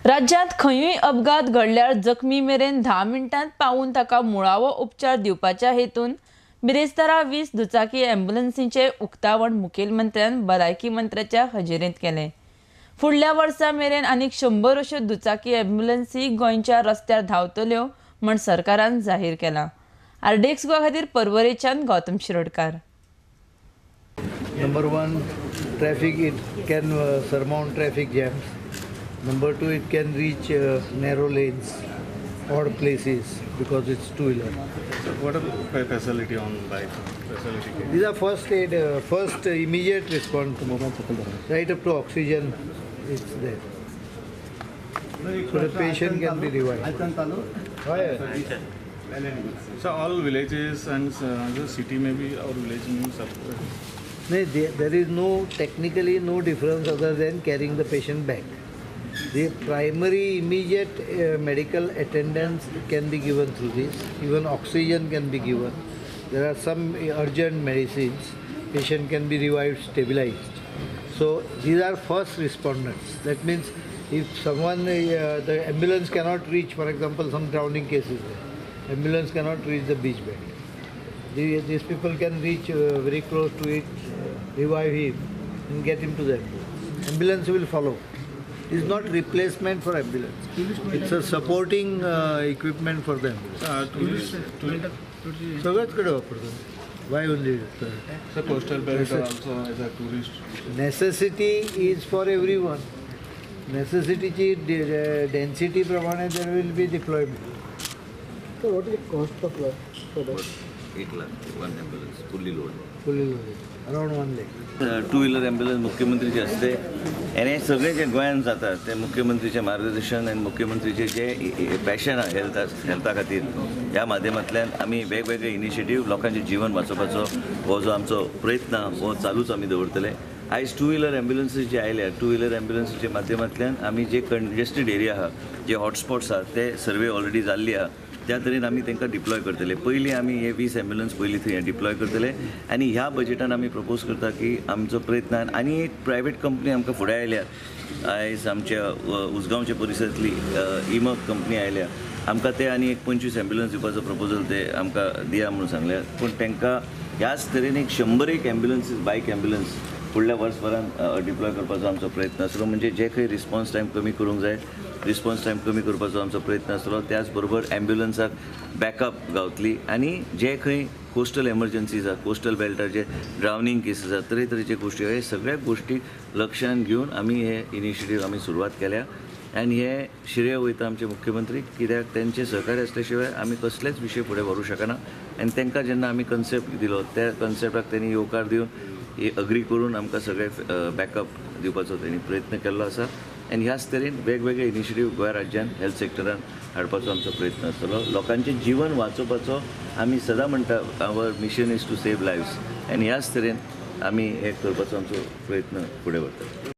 राज्यात खंयूय अपघात घडल्यार जखमी मेरेन 10 मिनटांत पावून ताका मुळावो उपचार दिवपाच्या हेतून बिरेस्तारा 20 दुचाकी अँब्युलन्सींचे उक्तावण मुखेलमंत्र्यान भलायकी मंत्र्याच्या हजेरींत केले। फुडल्या वर्सा मेरेन आनीक 100 अश्यो दुचाकी अँब्युलन्सी गोंयच्या रस्त्यार धांवतल्यो म्हण सरकारान जाहीर केला। आरडीएक्स गोवा खातीर पर्वरेच्यान Gautam Shirodkar. Number one, traffic, it can surmount traffic jams. Number two, it can reach narrow lanes, odd places because it's two-wheeler. So what are the facility on bike? Facility. These are first aid, first immediate response, right up to oxygen, it's there. So the patient can be revived. Oh, yeah. So all villages and the city maybe or village means No, there is no technically no difference other than carrying the patient back. The primary immediate medical attendance can be given through this. Even oxygen can be given. There are some urgent medicines. Patient can be revived, stabilized. So these are first responders. That means if someone, the ambulance cannot reach, for example, some drowning cases, ambulance cannot reach the beach bed. These people can reach very close to it, revive him and get him to the ambulance. Ambulance will follow. It's not replacement for ambulance. It's a supporting equipment for the ambulance. सगळ्याच कडे वापरतात. Why only? So coastal belt also as a tourist. Necessity is for everyone. Necessity density प्रमाणे there will be deployment. So what is the cost of for that? 8 lakh, one ambulance, fully loaded. Fully loaded. Around 1 lakh. Two wheeler ambulance मुख्यमंत्रीचे असते आणि हे सगळे जे गोंयांत जातात ते मुख्यमंत्रीचे मार्गदर्शन आणि मुख्यमंत्रीचे जे पॅशन आहे हेल्था खातीर ह्या माध्यमांतल्यान आमी वेगवेगळे इनिशिएटीव लोकांचे जीवन वाचोवपाचो हो जो आमचो प्रयत्न हो चालूच आमी दवरतले। आयज टू व्हीलर ॲम्ब्युलन्सीस जे आयल्या टू व्हीलर ॲम्ब्युलन्सीच्या माध्यमांतल्यान आमी जे कंजेस्टेड एरिया आहा जे हॉटस्पॉट्स आहा ते सर्वे ऑलरेडी जाल्ली आहा त्या तरेन आमी तांकां डिप्लॉय करतले। पयलीं आमी हे 20 ॲम्ब्युलन्स पयलीं थंय डिप्लॉय करतले आनी ह्या बजेटान आमी प्रपोज करता की आमचो प्रयत्न आनी एक प्रायवेट कंपनी आमकां फुडें आयल्या। आयज आमच्या उसगांवच्या परिसरांतली इमक कंपनी आयल्या आमकां ते आनी एक 25 ॲम्ब्युलन्स दिवपाचो प्रपोजल ते आमकां दिया म्हणून सांगल्या पूण तांकां ह्याच तरेन एक 100 ॲम्ब्युलन्सीस बायक ॲम्ब्युलन्स फुडल्या वर्सभरान डिप्लॉय करपाचो आमचो प्रयत्न आसलो। म्हणजे जे खंय रिस्पॉन्स टायम कमी करूंक जाय रिस्पॉन्स टायम कमी करपाचो आमचो प्रयत्न आसलो। त्याच बरोबर ॲम्ब्युलन्साक बॅकअप गावतली आनी जे खंय कोस्टल एमर्जन्सीज आहा कोस्टल बेल्टार जे ड्रावनींग केसीस आहा तरेतरेचे गोश्टी हे सगळ्या गोश्टी लक्षांत घेवन आमी हे इनिशिएटीव आमी सुरवात केल्या आनी हे श्रेय वयता आमचे मुख्यमंत्री कित्याक त्यांचे सहकार्य असल्या शिवाय आमी कसलेच विशय फुडें व्हरू शकना आनी तांकां जेन्ना आमी कन्सेप्ट दिलो त्या कन्सेप्टाक त्यांनी येवकार दिवन हे अग्री करून आमकां सगळे बॅकअप दिवपाचो त्यांनी प्रयत्न केल्लो आसा आनी ह्याच तरेन वेगवेगळे इनिशिएटीव गोंय राज्यान हेल्थ सेक्टरान हाडपाचो आमचो प्रयत्न आसतलो। लोकांचें जीवन वाचोवपाचो आमी सदां म्हणटा आवर मिशन इज टू सेव लायव्स आनी ह्याच तरेन आमी हे करपाचो आमचो प्रयत्न फुडें व्हरतले।